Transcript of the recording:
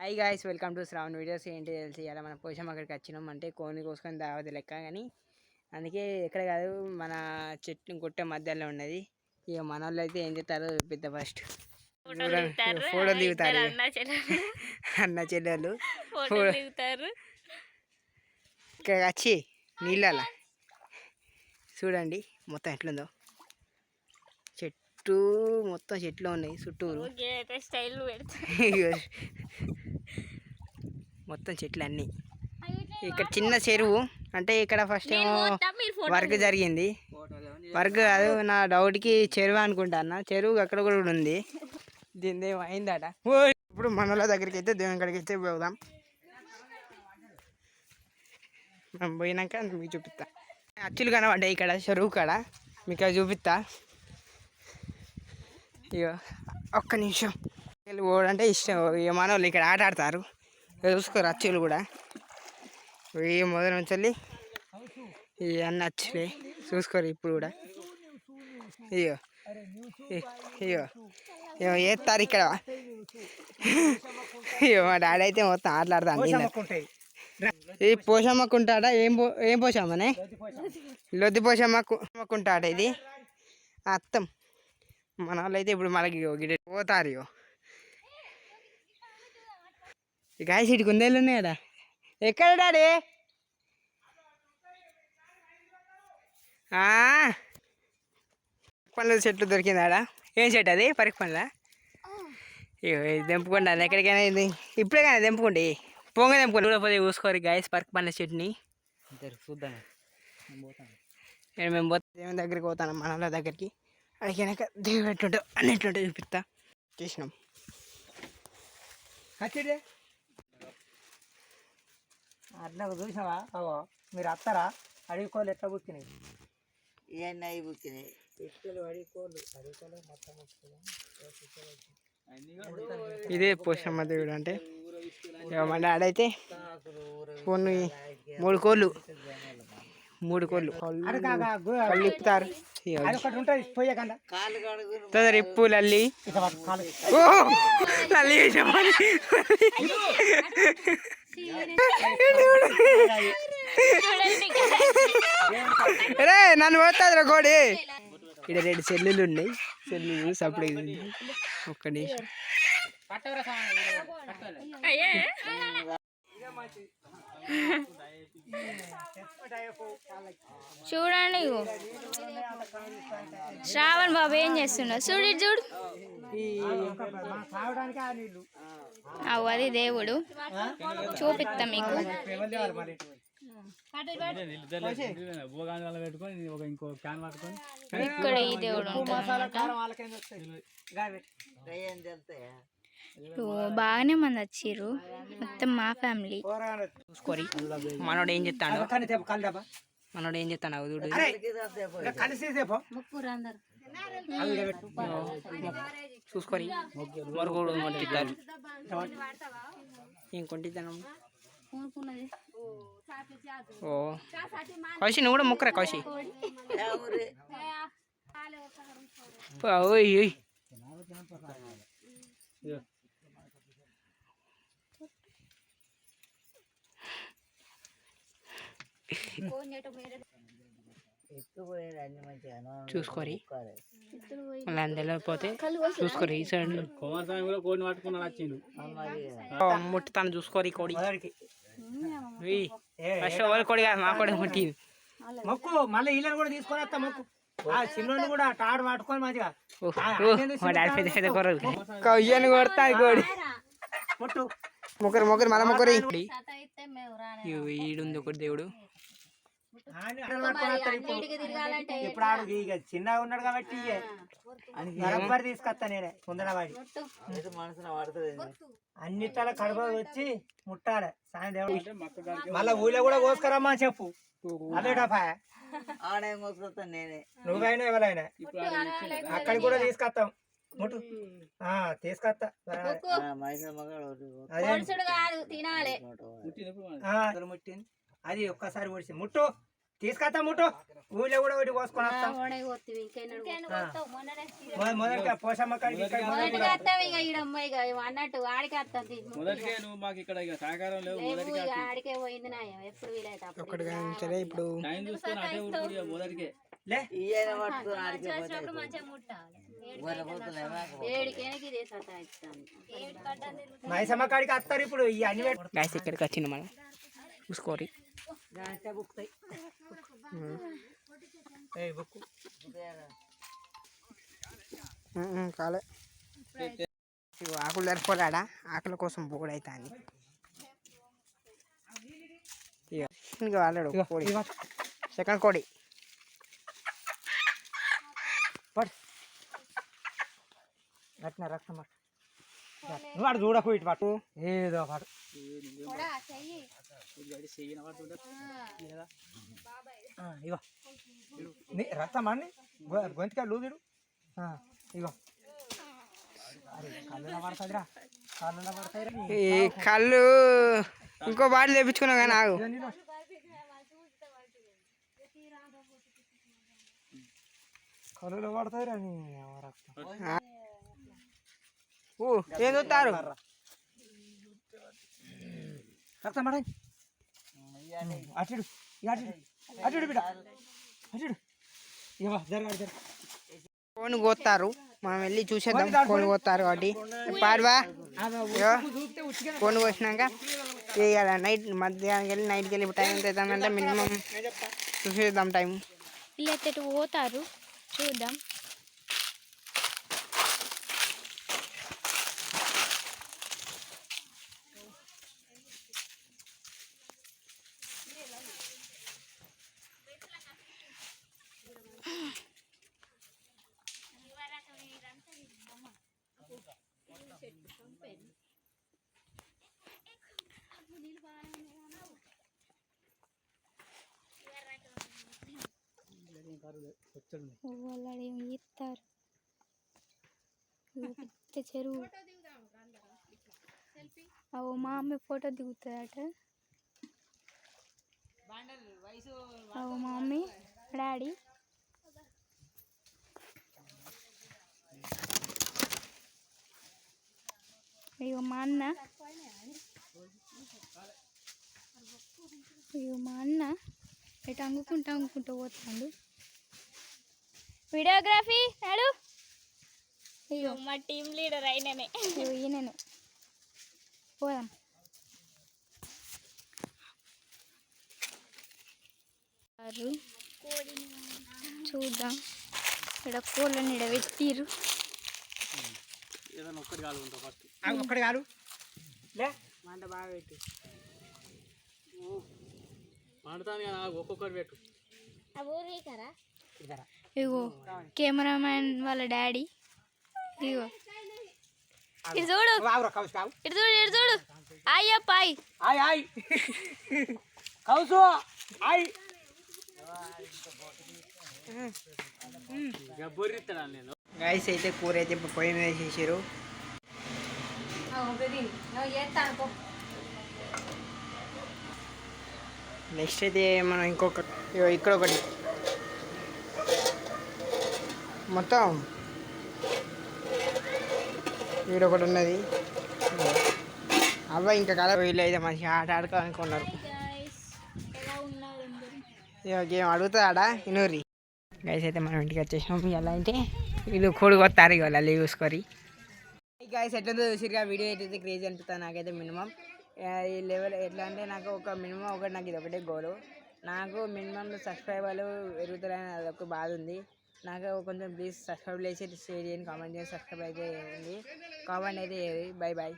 High guys, welcome to Shravan videos. ఏంటి తెలిసి ఇలా మన పోషం అక్కడికి వచ్చినాం అంటే కోని కోసుకొని దావతి లెక్క. కానీ అందుకే ఎక్కడ కాదు, మన చెట్టు గుట్ట మధ్యలో ఉన్నది. ఇక మన వాళ్ళు అయితే ఏం చేస్తారు పెద్ద ఫస్ట్ ఫోటోలు దిగుతారు. అన్న చెల్లెలు ఇక్కడ వచ్చి నీళ్ళ చూడండి మొత్తం ఎట్లుందో. చుట్టూ మొత్తం చెట్లు ఉన్నాయి చుట్టూరు. మొత్తం చెట్లు అన్నీ. ఇక్కడ చిన్న చెరువు అంటే ఇక్కడ ఫస్ట్ ఏమో వర్క్ జరిగింది. వర్క్ కాదు, నా డౌట్కి చెరువు అనుకుంటా అన్న. చెరువు అక్కడ కూడా ఉంది. దీని ఏమో అయిందట. ఇప్పుడు మనల దగ్గరికి అయితే దేవుని కాడికి అయితే పోదాం. మనం పోయినాక మీకు చూపిస్తా. అచ్చులు కనబడ్డాయి ఇక్కడ చెరువు కాడ, మీకు అవి చూపిస్తా. ఇక ఒక్క నిమిషం. ఓడంటే ఇష్టం. ఇక మన వాళ్ళు ఇక్కడ ఆట ఆడతారు, చూసుకోరు అచ్చులు కూడా. ఈ మొదలు నుంచి ఈ అన్న అచ్చులే చూసుకోరు ఇప్పుడు కూడా. ఇయ్యో ఇయ్యో ఇయ్యో వేస్తారు ఇక్కడ. ఇయ్యో మా డాడీ అయితే మొత్తం ఆటలాడతాను. ఇది పోషమ్మకుంటాడ. ఏం పోషమ్మనే? లొద్ది పోషమ్మకుంటాడ ఇది అత్తం. మన వాళ్ళు అయితే ఇప్పుడు మనకి గిడ పోతారు. ఇక సీటు కుందేళ్ళు ఉన్నాయి కదా. ఎక్కడ డాడీ? పండ్ల చెట్లు దొరికిందాడా? ఏం చెట్టు అది? పరికి పండ్ల. తెంపుకోండి అది ఎక్కడికైనా. ఇది ఇప్పుడే కానీ తెంపుకోండి, పొంగ తెంపుకోండి. కూడా పోతే చూసుకోరు గాయస్ పరికి పండ్ల చెట్టుని. చూద్దాం. మేము పోతే దేవుని దగ్గరికి పోతాను, మన వాళ్ళ దగ్గరికి. అడిగినాక దేవుడు ఎట్లుంటో అన్నిట్లుంటో చూపిస్తా. చేసినాం అట్లా చూసినావా? అవో మీరు అత్తారా? అడిగికోళ్ళు ఎట్లా బుక్కినాయి? ఇవన్నీ అవి బుక్కినాయి. ఇటుకలు అడిగికోళ్ళు మొత్తం. ఇదే పోషమ్మ దేవుడు అంటే. మా డాడీ అయితే కొన్ని 3 కోళ్ళు కళ్ళు ఇప్పుతారు. ఇప్పు లల్లి లల్లి రే నన్ను పడుతుంది రా కోడి. ఇక్కడ 2 సెల్లులు ఉన్నాయి. సెల్లులు సపరేట్. ఒక్క నిమిషం. చూడండి, శ్రావణ్ బాబు ఏం చేస్తున్నా చూడు. చూడు అవు అది దేవుడు. చూపిస్తా మీకు. ఇక్కడ ఈ దేవుడు బాగానే మంది వచ్చిర్రు, మొత్తం మా ఫ్యామిలీ. చూసుకోరి మనోడు ఏం చెప్తాడు. చూడు చూసుకోరి. మరుగుడు మొట్టిద్దారు. ఏం కొంటిద్దాను. ఓ కౌశి, నువ్వు కూడా ముక్కరా కౌశి. చూసుకోరి మళ్ళీ అందులో పోతే చూసుకోరి. ఈ సైడ్ ముట్టుతాను చూసుకోరి. కోడి ఫస్ట్ ఎవరి కోడి కాదు, మా కోడి ముట్టింది. మొక్కు మళ్ళీ వీళ్ళని కూడా తీసుకొని వస్తా. మొక్కు చిన్నోళ్ళు కూడా తాడు పట్టుకొని మంచిగా. మా డాడీ పెద్ద పెద్ద కూరలు కయ్యని కొడతాది కోడి. మొక్కరు మళ్ళీ మొక్కరు. ఈడుంది ఒకటి దేవుడు. ఇప్పుడు ఆడు ఇక చిన్నగా ఉన్నాడు కాబట్టి బరాబర్ తీసుకొస్తా నేనే ముందరవాడి. అన్నిట్ల కడుపు వచ్చి ముట్టాలి సాయంత్రం. మళ్ళా ఊళ్ళో కూడా కోసుకురమ్మా అని చెప్పు. అదేటపా నేనే, నువ్వైనా ఎవరైనా అక్కడికి కూడా తీసుకొస్తాం. ముట్టు తీసుకొస్తా. ముట్టింది అది ఒక్కసారి పొడిచి ముట్టు తీసుకొస్తా ముట్టు ఊళ్ళో కూడా ఒకటి కోసుకొని వస్తాం మొదటిగా పోషమ్మ కాడికి అన్నట్టు ఆడికి వస్తాం నువ్వు మాకు ఇక్కడ ఇక సహకారం లేవు ఆడికే పోయింది నా ఎప్పుడు వీలైతే ఒక్కటి సరే ఇప్పుడు టైం చూసుకొని అటే ఊరుకోడు మొదటికే లే ఏడికేనకి ఇదే సతాయిస్తాను మైసమ్మ కాడికి వస్తారు ఇప్పుడు ఈ అన్ని గాయస్ ఇక్కడికి వచ్చింది మనం చూసుకోరి కాలే ఆకులు సరిపోరాడా ఆకుల కోసం బోడైతుంది ఇంకా వాళ్ళాడు కోడి సెకండ్ కోడి రత్న రత్న నువ్వు అటు చూడకు ఇటు పట్టు ఏదో పట్టు ఇగో రక్తం అండి గొంతుకా లూదుడు ఇగో కళ్ళు పడతాదిరా కళ్ళు పడతాయి ఈ కళ్ళు ఇంకో బాటిల్ తెప్పించుకున్నావు కానీ ఆగు కళ్ళు పడతాయిరా నీ రక్తం ఏం చూస్తారు రక్తం పడ అటుడు అటుడు అటుడు బిడ్డ అటుడు ఇవ్వ జరగాడు జరగ ఫోన్ కోస్తారు మనం వెళ్ళి చూసేద్దాం ఫోన్ కోస్తారు కాబట్టి పాడవా ఫోన్ కోసినాక ఇక నైట్ మధ్యాహ్నానికి వెళ్ళి నైట్కి వెళ్ళి టైం ఎంత అవుతుందంటే మినిమం చూసేద్దాం టైం వీళ్ళైతే పోతారు చూద్దాం. వాళ్ళు ఏమి ఇస్తారు పెద్ద చెరువు. అవు మా అమ్మ ఫోటో దిగుతుందట. అవు మా మమ్మీ డాడీ ఇగో మా అన్న ఎటు అంగుకుంటూ పోతాడు. వీడియోగ్రఫీ నాడు ఇగో మా టీం లీడర్ అయిననే ఈయననే పోదాం. చూద్దాం ఇక్కడ కోళ్ళని ఇక్కడ పెట్టిర్రు. ఒక్కటి కాదు లే మంట బాగా పెట్టు ఒక్కొక్కటి పెట్టు. ఇగో కెమెరామ్యాన్ వాళ్ళ డాడీ. ఇగో ఇటు చూడు ఇటు చూడు ఇటు చూడు. అయ్యప్ప ఆయ్ ఆయ్ కౌసు ఆయ్ గైస్ అయితే కూర అయితే పొయ్యి మీద వేసేసారు. నెక్స్ట్ అయితే మనం ఇంకొక ఇక్కడ ఒకటి మొత్తం వీడొకటి ఉన్నది. అవ్వ ఇంకా కల వీళ్ళు అయితే మంచిగా ఆట ఆడుకోవాలనుకున్నారు. గేమ్ అడుగుతుందా ఇనూరి. గైస్ అయితే మనం ఇంటికి వచ్చేసినాం. ఎలా అంటే వీళ్ళు కోడి కొత్తారు ఇక వాళ్ళు చూసుకొని. గైస్ ఎట్లా చూసిరుగా వీడియో అయితే క్రేజీ అనిపిస్తుంది నాకైతే. మినిమం ఈ లెవెల్ ఎట్లా అంటే నాకు ఒక మినిమం ఒకటి నాకు ఇది ఒకటే గోలు. నాకు మినిమం సబ్స్క్రైబర్లు పెరుగుతారని అదొక బాధ ఉంది నాకు. కొంచెం ప్లీజ్ సబ్స్క్రైబ్ చేసి షేర్ చేయండి, కామెంట్ చేసి సబ్స్క్రైబ్ అయితే చేయండి, కామెంట్ అయితే చేయండి. Bye bye.